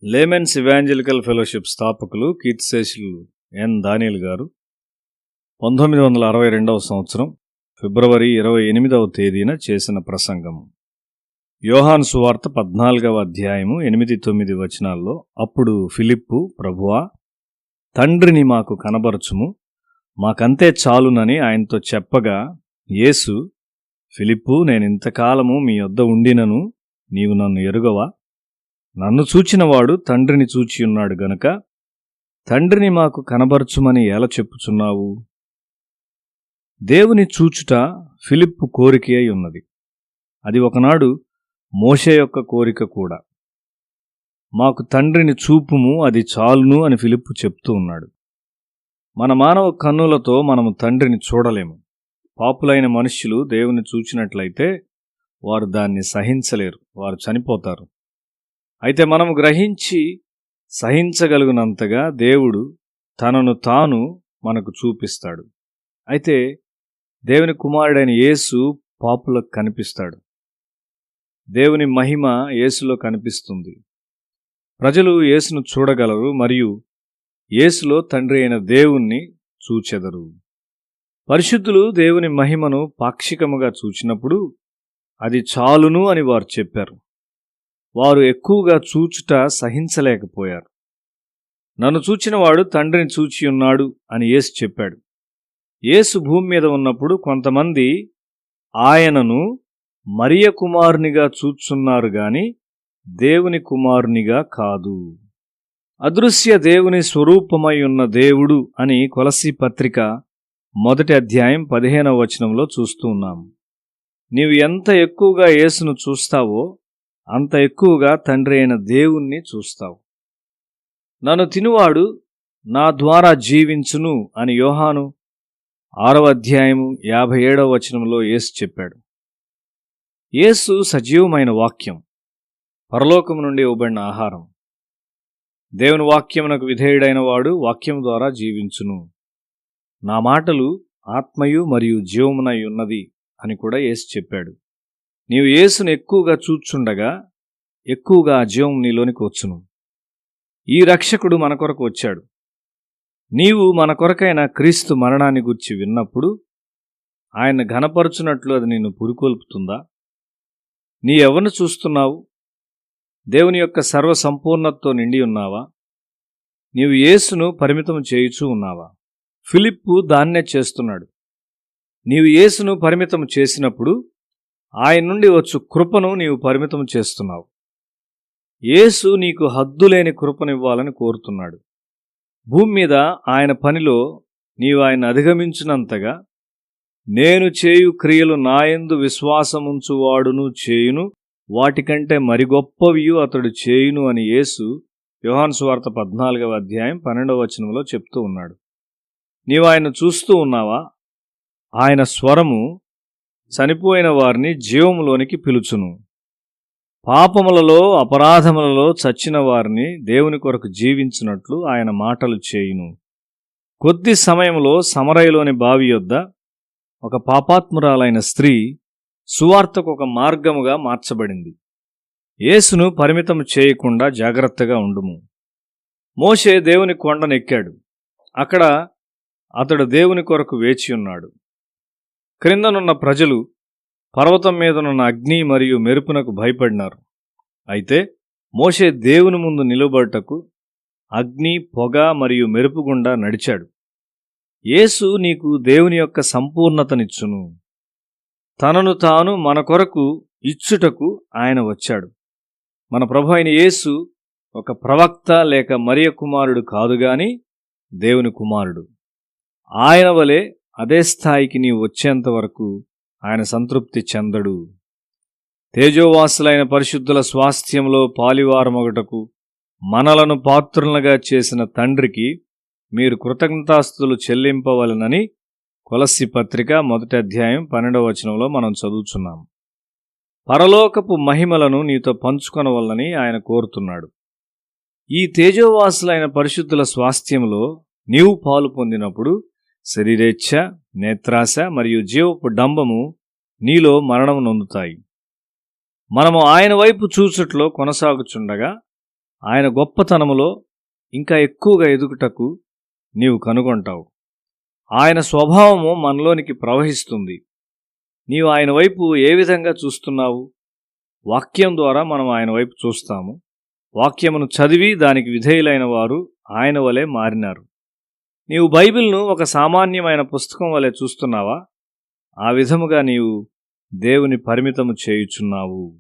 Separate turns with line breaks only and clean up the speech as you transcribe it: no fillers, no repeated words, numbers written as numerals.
Laymen's evangelical fellowship స్థాపకులు కీర్తిశేషులు ఎన్ దానియేల్ గారు 1962వ సంవత్సరం ఫిబ్రవరి 28వ తేదీన చేసిన ప్రసంగం. యోహాను సువార్త 14వ అధ్యాయము 8-9 వచనాల్లో, అప్పుడు ఫిలిప్పు, ప్రభువా, తండ్రిని మాకు కనబరచుము, మాకంతే చాలునని ఆయనతో చెప్పగా, యేసు, ఫిలిప్పు, నేనింతకాలము మీ యొద్ద ఉండినను నీవు నన్ను ఎరుగవా? నన్ను చూచినవాడు తండ్రిని చూచియున్నాడు గనుక తండ్రిని మాకు కనబరచుమని ఎలా చెప్పుచున్నావు? దేవుని చూచుట ఫిలిప్పు కోరిక అయి ఉన్నది. అది ఒకనాడు మోషే యొక్క కోరిక కూడా. మాకు తండ్రిని చూపుము, అది చాలును అని ఫిలిప్పు చెప్తూ ఉన్నాడు. మన మానవ కన్నులతో మనము తండ్రిని చూడలేము. పాపులైన మనుష్యులు దేవుని చూచినట్లయితే వారు దాన్ని సహించలేరు, వారు చనిపోతారు. అయితే మనము గ్రహించి సహించగలిగినంతగా దేవుడు తనను తాను మనకు చూపిస్తాడు. అయితే దేవుని కుమారుడైన యేసు పాపులకు కనిపిస్తాడు. దేవుని మహిమ యేసులో కనిపిస్తుంది. ప్రజలు యేసును చూడగలరు మరియు యేసులో తండ్రి అయిన దేవుణ్ణి చూచెదరు. పరిశుద్ధులు దేవుని మహిమను పాక్షికముగా చూచినప్పుడు అది చాలును అని వారు చెప్పారు. వారు ఎక్కువగా చూచుట సహించలేకపోయారు. నన్ను చూచినవాడు తండ్రిని చూచియున్నాడు అని యేసు చెప్పాడు. యేసు భూమి మీద ఉన్నప్పుడు కొంతమంది ఆయనను మరియ కుమారునిగా చూచున్నారు గాని దేవుని కుమారునిగా కాదు. అదృశ్య దేవుని స్వరూపమై ఉన్న దేవుడు అని కొలస్సీ పత్రిక 1వ అధ్యాయం 15వ వచనంలో చూస్తూ ఉన్నాం. నీవు ఎంత ఎక్కువగా యేసును చూస్తావో అంత ఎక్కువగా తండ్రి అయిన దేవుణ్ణి చూస్తావు. నన్ను తినువాడు నా ద్వారా జీవించును అని యోహాను 6వ అధ్యాయము 57వ వచనంలో యేసు చెప్పాడు. యేసు సజీవమైన వాక్యం, పరలోకము నుండి ఇవ్వబడిన ఆహారం. దేవుని వాక్యమునకు విధేయుడైన వాడు వాక్యం ద్వారా జీవించును. నా మాటలు ఆత్మయు మరియు జీవమునై ఉన్నది అని కూడా యేసు చెప్పాడు. నీవు యేసును ఎక్కువగా చూచుండగా ఎక్కువగా జీవం నీలోనికి వచ్చును. ఈ రక్షకుడు మన కొరకు వచ్చాడు. నీవు మన కొరకైన క్రీస్తు మరణాన్ని గురించి విన్నప్పుడు ఆయన ఘనపరుచున్నట్లు అది నిన్ను పురికొల్పుతుందా? నీ ఎవరిని చూస్తున్నావు? దేవుని యొక్క సర్వసంపూర్ణతతో నిండి ఉన్నావా? నీవు యేసును పరిమితం చేయుచూ ఉన్నావా? ఫిలిప్పు దాన్నే చేస్తున్నాడు. నీవు యేసును పరిమితం చేసినప్పుడు ఆయన నుండి వచ్చు కృపను నీవు పరిమితం చేస్తున్నావు. యేసు నీకు హద్దులేని కృపనివ్వాలని కోరుతున్నాడు. భూమి మీద ఆయన పనిలో నీవు ఆయన అధిగమించినంతగా, నేను చేయు క్రియలు నాయందు విశ్వాసముంచువాడును చేయును, వాటికంటే మరి గొప్పవియు అతడు చేయును అని యేసు యోహాను సువార్త 14వ అధ్యాయం 12వ వచనంలో చెప్తూ ఉన్నాడు. నీవు ఆయన చూస్తూ ఉన్నావా? ఆయన స్వరము చనిపోయిన వారిని జీవములోనికి పిలుచును. పాపములలో అపరాధములలో చచ్చిన వారిని దేవుని కొరకు జీవించినట్లు ఆయన మాటలు చేయును. కొద్ది సమయంలో సమరయలోని బావి యొద్ద ఒక పాపాత్మురాలైన స్త్రీ సువార్తకు ఒక మార్గముగా మార్చబడింది. యేసును పరిమితం చేయకుండా జాగ్రత్తగా ఉండుము. మోషే దేవుని కొండనెక్కాడు. అక్కడ అతడు దేవుని కొరకు వేచియున్నాడు. క్రిందనున్న ప్రజలు పర్వతం మీదనున్న అగ్ని మరియు మెరుపునకు భయపడినారు. అయితే మోషే దేవుని ముందు నిలబడుటకు అగ్ని, పొగ మరియు మెరుపు గుండా నడిచాడు. యేసు నీకు దేవుని యొక్క సంపూర్ణతనిచ్చును. తనను తాను మన కొరకు ఇచ్చుటకు ఆయన వచ్చాడు. మన ప్రభు అయిన యేసు ఒక ప్రవక్త లేక మరియ కుమారుడు కాదుగాని దేవుని కుమారుడు. ఆయన వలె అదే స్థాయికి నీవు వచ్చేంత వరకు ఆయన సంతృప్తి చెందడు. తేజోవాసులైన పరిశుద్ధుల స్వాస్థ్యంలో పాలివారమొగటకు మనలను పాత్రులుగా చేసిన తండ్రికి మీరు కృతజ్ఞతాస్తుతులు చెల్లింపవలనని కొలస్సీ పత్రిక 1వ అధ్యాయం 12వ వచనంలో మనం చదువుచున్నాం. పరలోకపు మహిమలను నీతో పంచుకొనవలనని ఆయన కోరుతున్నాడు. ఈ తేజోవాసులైన పరిశుద్ధుల స్వాస్థ్యంలో నీవు పాలు పొందినప్పుడు శరీరేచ్ఛ, నేత్రాశ మరియు జీవపు డంబము నీలో మరణం నొందుతాయి. మనము ఆయన వైపు చూచుట్లో కొనసాగుచుండగా ఆయన గొప్పతనములో ఇంకా ఎక్కువగా ఎదుగుటకు నీవు కనుగొంటావు. ఆయన స్వభావము మనలోనికి ప్రవహిస్తుంది. నీవు ఆయన వైపు ఏ విధంగా చూస్తున్నావు? వాక్యం ద్వారా మనం ఆయన వైపు చూస్తాము. వాక్యమును చదివి దానికి విధేయులైన వారు ఆయన వలె మారినారు. నీవు బైబిల్ను ఒక సామాన్యమైన పుస్తకం వలె చూస్తున్నావా? ఆ విధముగా నీవు దేవుని పరిమితము చేయుచున్నావు.